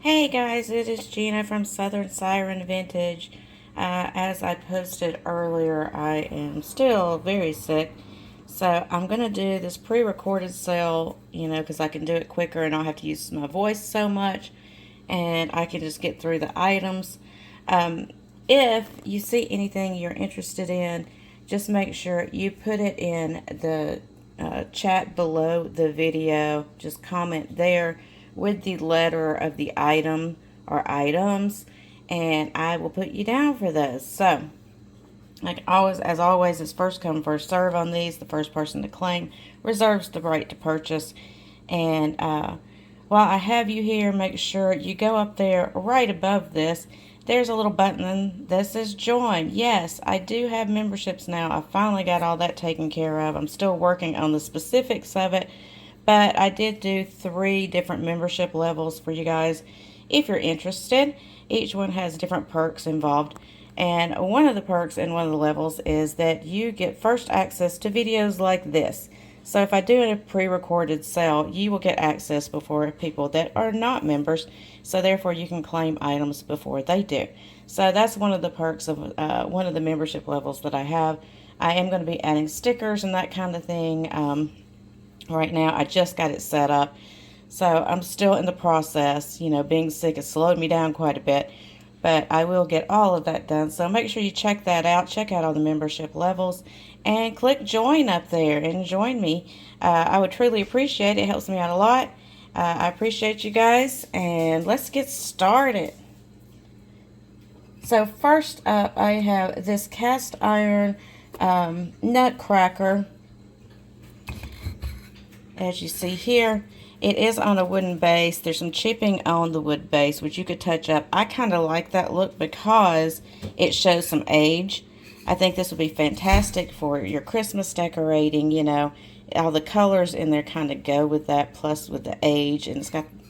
Hey guys, it is Gina from Southern Siren Vintage. As I posted earlier, I am still very sick. So I'm going to do this pre-recorded sale, because I can do it quicker and I don't have to use my voice so much. And I can just get through the items. If you see anything you're interested in, just make sure you put it in the chat below the video. Just comment there with the letter of the item or items, and I will put you down for those. So, like always, as always, it's first come, first serve on these. The first person to claim reserves the right to purchase. And while I have you here, make sure you go up there right above this. There's a little button that says join. Yes, I do have memberships now. I finally got all that taken care of. I'm still working on the specifics of it, but I did do 3 different membership levels for you guys if you're interested. Each one has different perks involved. And one of the perks in one of the levels is that you get first access to videos like this. So if I do a pre-recorded sale, you will get access before people that are not members. So therefore you can claim items before they do. So that's one of the perks of one of the membership levels that I have. I am going to be adding stickers and that kind of thing. Right now, I just got it set up. So I'm still in the process. Being sick has slowed me down quite a bit. But I will get all of that done. So make sure you check that out. Check out all the membership levels. And click join up there and join me. I would truly appreciate it. It helps me out a lot. I appreciate you guys. And let's get started. So first up, I have this cast iron Nutcracker. As you see here, it is on a wooden base. There's some chipping on the wood base, which you could touch up. I kind of like that look because it shows some age. I think this would be fantastic for your Christmas decorating. All the colors in there kind of go with that, plus with the age. And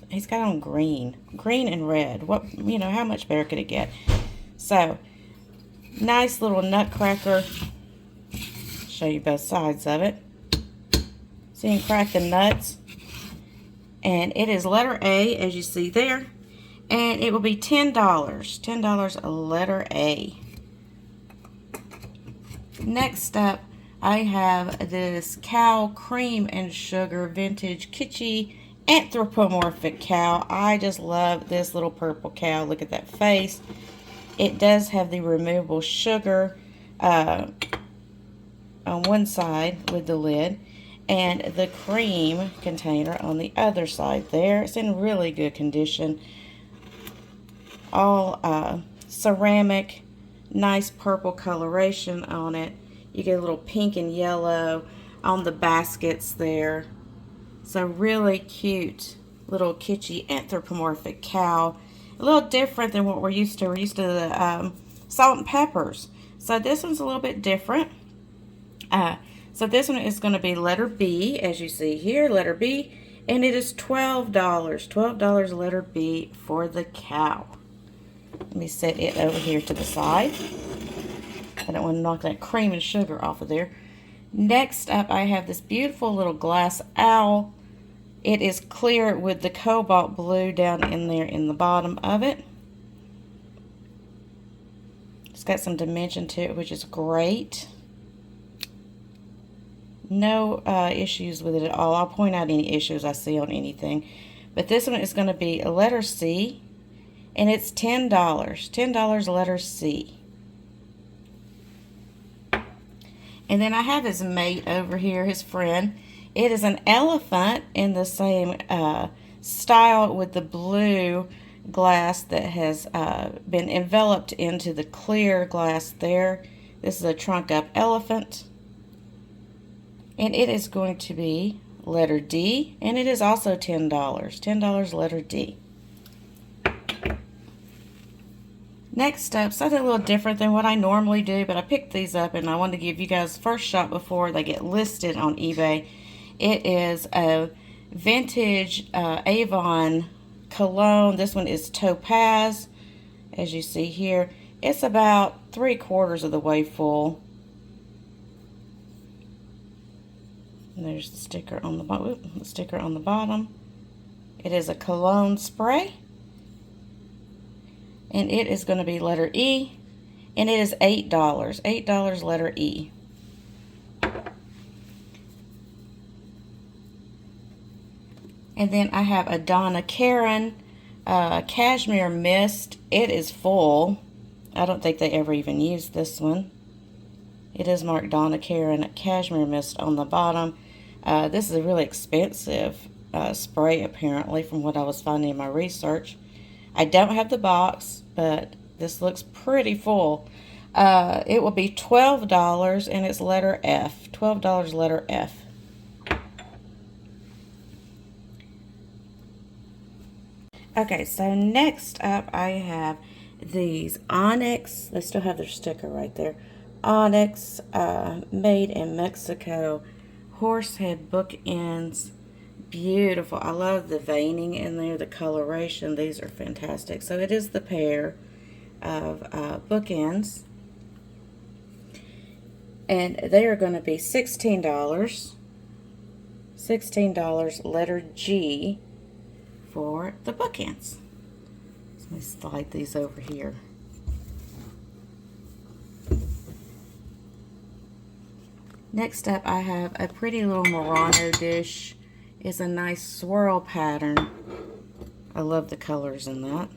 he's got on green and red. How much better could it get? So, nice little Nutcracker. Show you both sides of it. So you can crack the nuts. And it is letter A, as you see there. And it will be $10. $10 a letter A. Next up, I have this cow cream and sugar vintage kitschy anthropomorphic cow. I just love this little purple cow. Look at that face. It does have the removable sugar on one side with the lid, and the cream container on the other side there. It's in really good condition. All ceramic, nice purple coloration on it. You get a little pink and yellow on the baskets there. So really cute little kitschy anthropomorphic cow. A little different than what we're used to. We're used to the salt and peppers. So this one's a little bit different. So this one is going to be letter B, as you see here, letter B, and it is $12. $12 letter B for the cow. Let me set it over here to the side. I don't want to knock that cream and sugar off of there. Next up, I have this beautiful little glass owl. It is clear with the cobalt blue down in there in the bottom of it. It's got some dimension to it, which is great. No issues with it at all. I'll point out any issues I see on anything. But this one is going to be a letter C, and it's $10. $10 letter C. And then I have his mate over here, his friend. It is an elephant in the same style with the blue glass that has been enveloped into the clear glass there. This is a trunk up elephant. And it is going to be letter D, and it is also $10. $10 letter D. Next up, something a little different than what I normally do, but I picked these up and I wanted to give you guys first shot before they get listed on eBay. It is a vintage Avon Cologne. This one is Topaz, as you see here. It's about 3/4 of the way full. And there's the sticker on the bottom. It is a cologne spray. and it is going to be letter E, and it is $8. $8 letter E. And then I have a Donna Karan Cashmere Mist. It is full. I don't think they ever even used this one. It is marked Donna Karan Cashmere Mist on the bottom. This is a really expensive spray, apparently, from what I was finding in my research. I don't have the box, but this looks pretty full. It will be $12, and it's letter F. $12 letter F. Okay, so next up I have these Onyx. They still have their sticker right there. Onyx, made in Mexico, horsehead bookends. Beautiful. I love the veining in there, the coloration. These are fantastic. So it is the pair of bookends, and they are going to be $16. $16 letter G for the bookends. So let me slide these over here. Next up, I have a pretty little Morano Dish. It's a nice swirl pattern. I love the colors in that.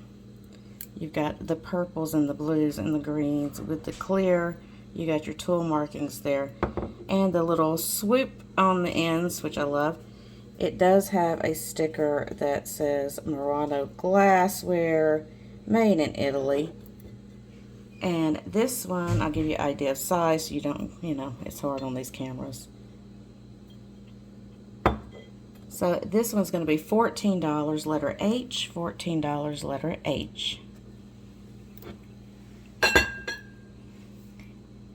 You've got the purples and the blues and the greens with the clear. You got your tool markings there, and the little swoop on the ends, which I love. It does have a sticker that says Morano glassware, made in Italy. And this one, I'll give you an idea of size so you don't, it's hard on these cameras. So this one's going to be $14 letter H, $14 letter H.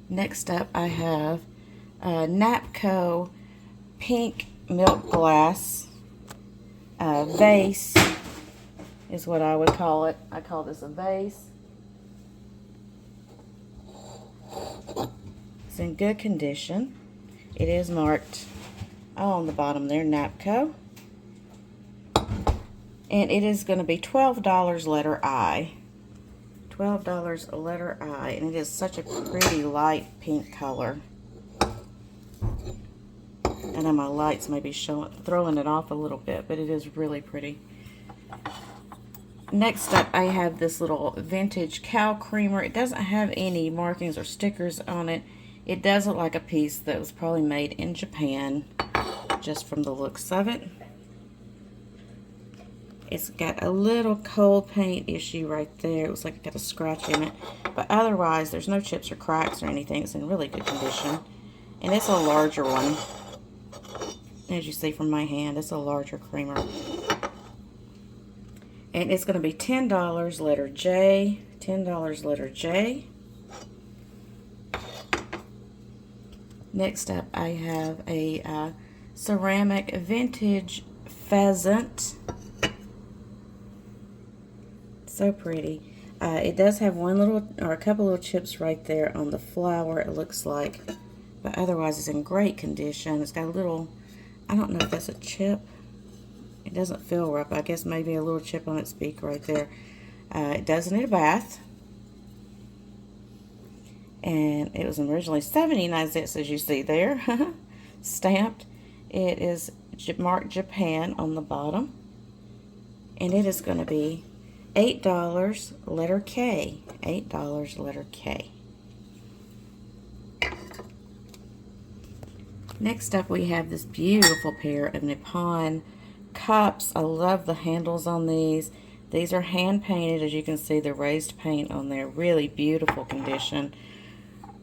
Next up, I have a Napco pink milk glass vase is what I would call it. I call this a vase. It's in good condition. It is marked on the bottom there, Napco. And it is going to be $12 letter I. $12 letter I. And it is such a pretty light pink color. I know my lights may be throwing it off a little bit, but it is really pretty. Next up, I have this little vintage cow creamer. It doesn't have any markings or stickers on it. It does look like a piece that was probably made in Japan, just from the looks of it. It's got a little cold paint issue right there. It looks like it got a scratch in it. But otherwise, there's no chips or cracks or anything. It's in really good condition. And it's a larger one. As you see from my hand, it's a larger creamer. And it's going to be $10 letter J. $10 letter J. Next up, I have a ceramic vintage pheasant. So pretty. It does have one little, or a couple little chips right there on the flower, it looks like. But otherwise, it's in great condition. It's got a little, I don't know if that's a chip. It doesn't feel right, but I guess maybe a little chip on its beak right there. It does need a bath. And it was originally 79 cents, as you see there. Stamped. It is marked Japan on the bottom. And it is going to be $8 letter K. $8 letter K. Next up, we have this beautiful pair of Nepon cups. I love the handles on these. These are hand painted, as you can see, the raised paint on there. Really beautiful condition.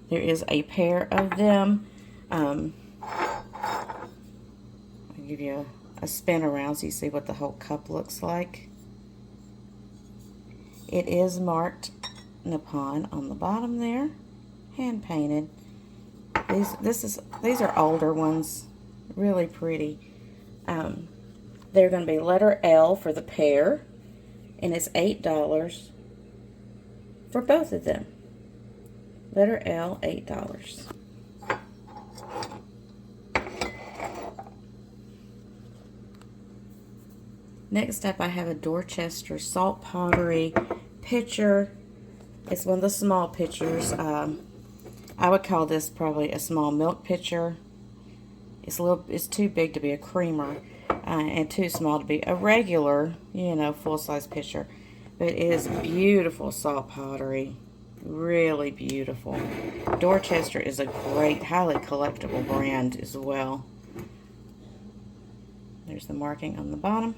There is a pair of them. I'll give you a spin around so you see what the whole cup looks like. It is marked Nepon on the bottom there, hand painted. These are older ones, really pretty. They're going to be letter L for the pair, and it's $8 for both of them. Letter L, $8. Next up, I have a Dorchester salt pottery pitcher. It's one of the small pitchers. I would call this probably a small milk pitcher. It's too big to be a creamer, and too small to be a regular, full-size pitcher. But it is beautiful salt pottery. Really beautiful. Dorchester is a great, highly collectible brand as well. There's the marking on the bottom.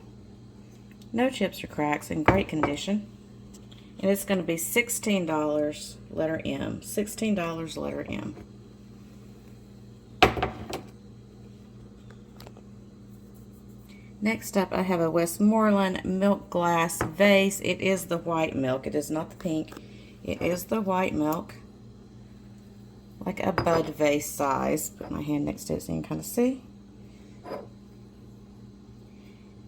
No chips or cracks, in great condition. And it's going to be $16, letter M. $16, letter M. Next up, I have a Westmoreland milk glass vase. It is the white milk. It is not the pink. It is the white milk. Like a bud vase size. Put my hand next to it so you can kind of see.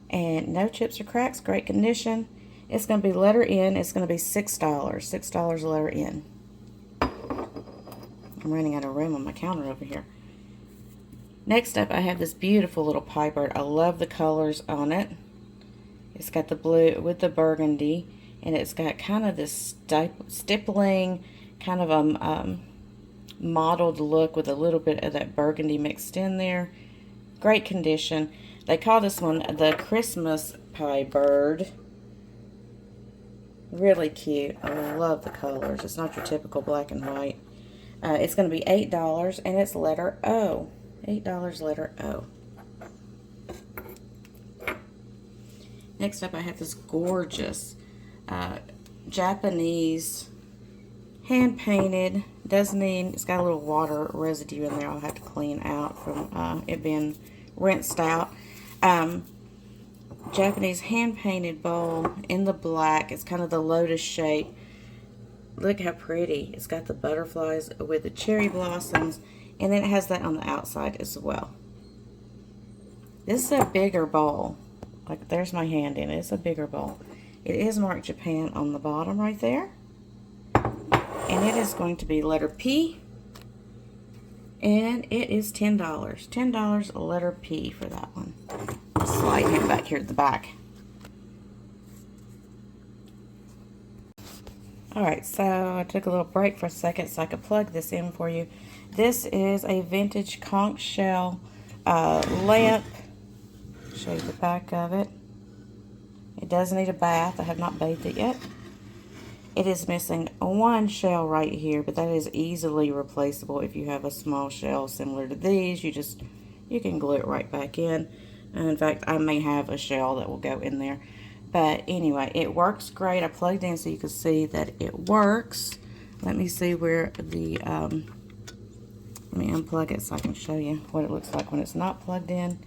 And no chips or cracks. Great condition. It's going to be letter N. It's going to be $6. $6 letter N. I'm running out of room on my counter over here. Next up, I have this beautiful little pipe bird. I love the colors on it. It's got the blue with the burgundy, and it's got kind of this stippling, kind of a mottled look with a little bit of that burgundy mixed in there. Great condition. They call this one the Christmas pie bird. Really cute. I love the colors. It's not your typical black and white. It's going to be $8, and it's letter O. $8, letter O. Next up, I have this gorgeous Japanese hand-painted. It's got a little water residue in there I'll have to clean out from it being rinsed out. Japanese hand-painted bowl in the black. It's kind of the lotus shape. Look how pretty. It's got the butterflies with the cherry blossoms. And then it has that on the outside as well. This is a bigger bowl. Like, there's my hand in it. It's a bigger bowl. It is marked Japan on the bottom right there. And it is going to be letter P. And it is $10. $10, letter P for that one. Slide him back here at the back. Alright, so I took a little break for a second so I could plug this in for you. This is a vintage conch shell lamp. Show you the back of it. It does need a bath. I have not bathed it yet. It is missing one shell right here, but that is easily replaceable if you have a small shell similar to these. You can glue it right back in. In fact, I may have a shell that will go in there. But anyway, it works great. I plugged in so you can see that it works. Let me see where the let me unplug it so I can show you what it looks like when it's not plugged in.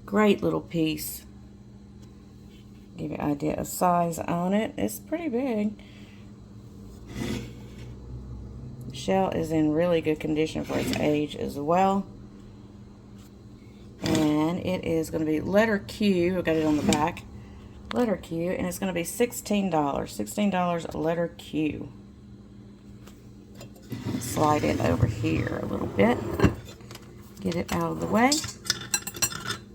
Great little piece. Give you an idea of size on it. It's pretty big. The shell is in really good condition for its age as well. And it is going to be letter Q. I've got it on the back. Letter Q. And it's going to be $16. $16 letter Q. Slide it over here a little bit. Get it out of the way.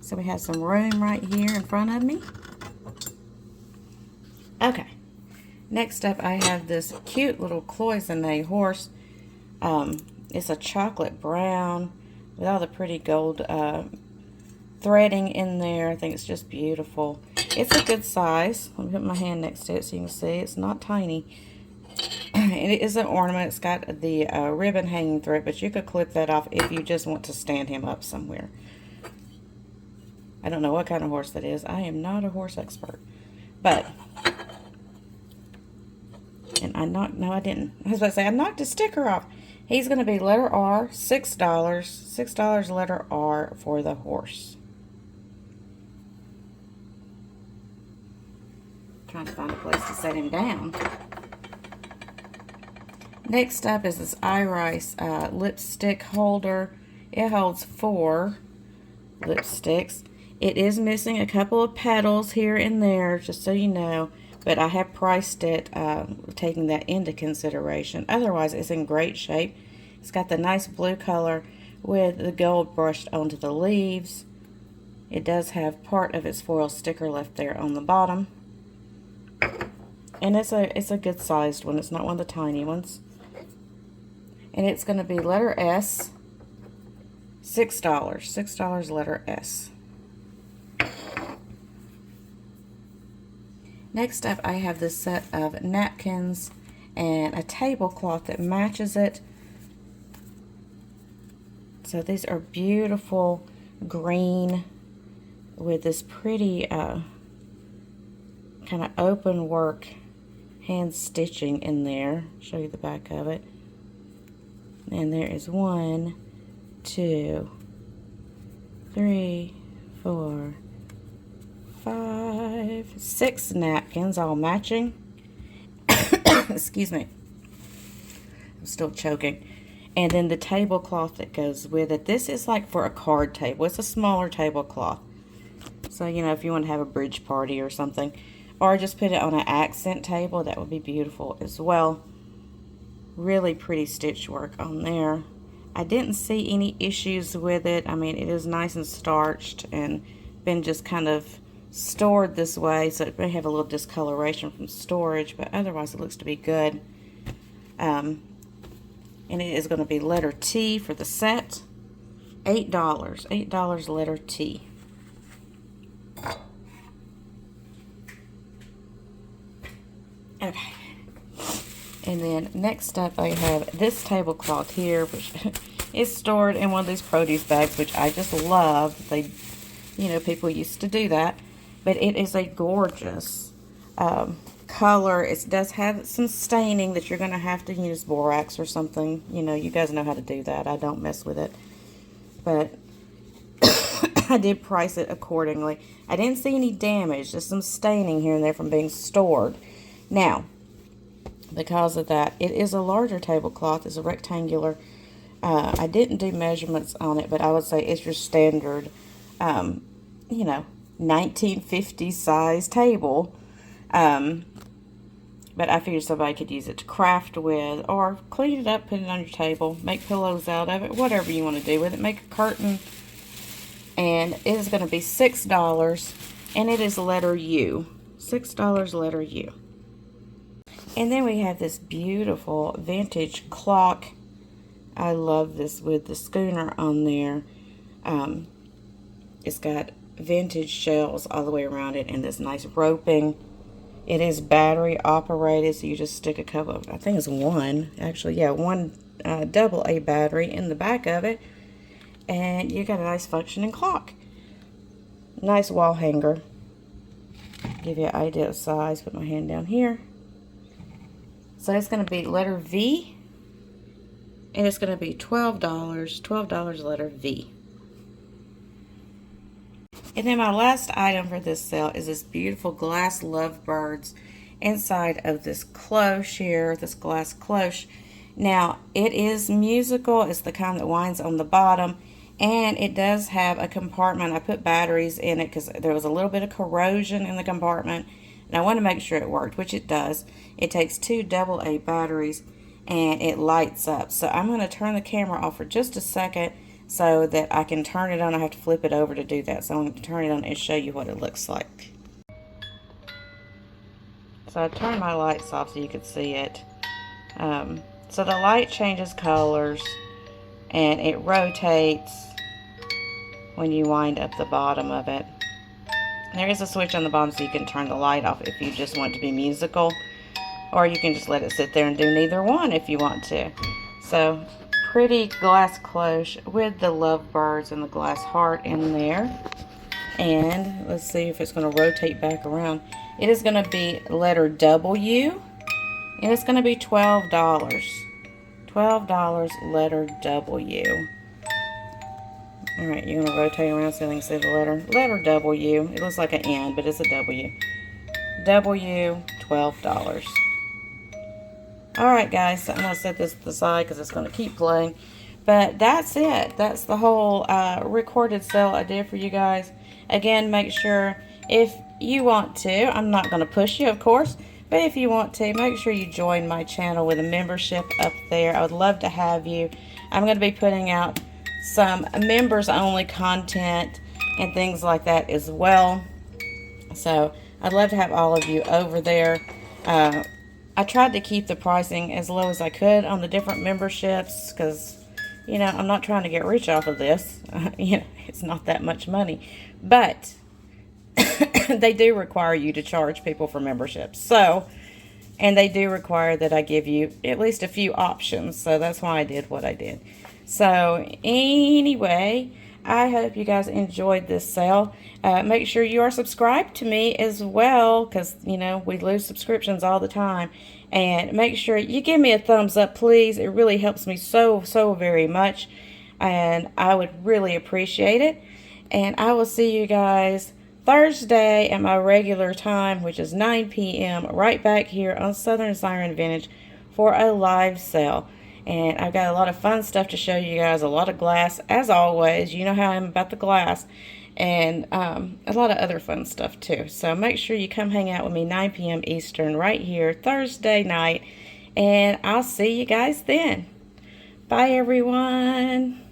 So we have some room right here in front of me. Okay. Next up, I have this cute little cloisonne horse. It's a chocolate brown with all the pretty gold threading in there. I think it's just beautiful. It's a good size. Let me put my hand next to it so you can see. It's not tiny. It is an ornament. It's got the ribbon hanging through it, but you could clip that off if you just want to stand him up somewhere. I don't know what kind of horse that is. I am not a horse expert. But, and no, I didn't. I was about to say, I knocked his sticker off. He's going to be letter R, $6. $6 letter R for the horse. Trying to find a place to set him down. Next up is this iRice lipstick holder. It holds 4 lipsticks. It is missing a couple of petals here and there, just so you know, but I have priced it taking that into consideration. Otherwise, it's in great shape. It's got the nice blue color with the gold brushed onto the leaves. It does have part of its foil sticker left there on the bottom. And it's a good sized one. It's not one of the tiny ones. And it's going to be letter S, $6. $6 letter S. Next up, I have this set of napkins and a tablecloth that matches it. So these are beautiful green with this pretty kind of open work hand stitching in there. Show you the back of it. And there is 1, 2, 3, 4, 5, 6 napkins, all matching. Excuse me. I'm still choking. And then the tablecloth that goes with it. This is like for a card table. It's a smaller tablecloth. So, you know, if you want to have a bridge party or something. Or just put it on an accent table, that would be beautiful as well. Really pretty stitch work on there. I didn't see any issues with it. I mean, it is nice and starched and been just kind of stored this way, so it may have a little discoloration from storage, but otherwise it looks to be good. And it is going to be letter T for the set. $8. $8 letter T. Okay. And then next up I have this tablecloth here, which is stored in one of these produce bags, which I just love. They, you know, people used to do that. But it is a gorgeous color. It does have some staining that you're going to have to use borax or something. You know, you guys know how to do that. I don't mess with it. But I did price it accordingly. I didn't see any damage, just some staining here and there from being stored. Now, because of that, it is a larger tablecloth. It's a rectangular. I didn't do measurements on it, but I would say it's your standard, you know, 1950 size table. But I figured somebody could use it to craft with, or clean it up, put it on your table, make pillows out of it, whatever you want to do with it. Make a curtain. And it is going to be $6, and it is letter U. $6 letter U. And then we have this beautiful vintage clock. I love this with the schooner on there. It's got vintage shells all the way around it and this nice roping. It is battery operated, so you just stick a couple of, I think it's one, actually, yeah, one AA battery in the back of it. And you got a nice functioning clock. Nice wall hanger. Give you an idea of size. Put my hand down here. So it's going to be letter V, and it's going to be $12, $12 letter V. And then my last item for this sale is this beautiful glass lovebirds inside of this cloche here, this glass cloche. Now, it is musical. It's the kind that winds on the bottom, and it does have a compartment. I put batteries in it because there was a little bit of corrosion in the compartment. And I want to make sure it worked, which it does. It takes 2 AA batteries and it lights up. So I'm going to turn the camera off for just a second so that I can turn it on. I have to flip it over to do that. So I'm going to turn it on and show you what it looks like. So I turned my lights off so you could see it. So the light changes colors and it rotates when you wind up the bottom of it. There is a switch on the bottom so you can turn the light off if you just want it to be musical, or you can just let it sit there and do neither one if you want to. So pretty glass cloche with the lovebirds and the glass heart in there. And let's see if it's going to rotate back around. It is going to be letter W, and it's going to be $12. $12 letter W. Alright, you're going to rotate around so you can see the letter W. It looks like an N, but it's a W. W, $12. Alright guys, so I'm going to set this to the side because it's going to keep playing. But that's it. That's the whole recorded sale I did for you guys. Again, make sure if you want to, I'm not going to push you of course, but if you want to, make sure you join my channel with a membership up there. I would love to have you. I'm going to be putting out some members only content and things like that as well. So I'd love to have all of you over there. I tried to keep the pricing as low as I could on the different memberships because, you know, I'm not trying to get rich off of this. You know, it's not that much money. But they do require you to charge people for memberships. So, and they do require that I give you at least a few options. So that's why I did what I did. So anyway, I hope you guys enjoyed this sale. Make sure you are subscribed to me as well, because, you know, we lose subscriptions all the time. And make sure you give me a thumbs up, please. It really helps me so very much. And I would really appreciate it. And I will see you guys Thursday at my regular time, which is 9 p.m. right back here on Southern Siren Vintage for a live sale. And I've got a lot of fun stuff to show you guys, a lot of glass, as always. You know how I am about the glass. And a lot of other fun stuff too. So make sure you come hang out with me 9 p.m. Eastern right here Thursday night. And I'll see you guys then. Bye, everyone.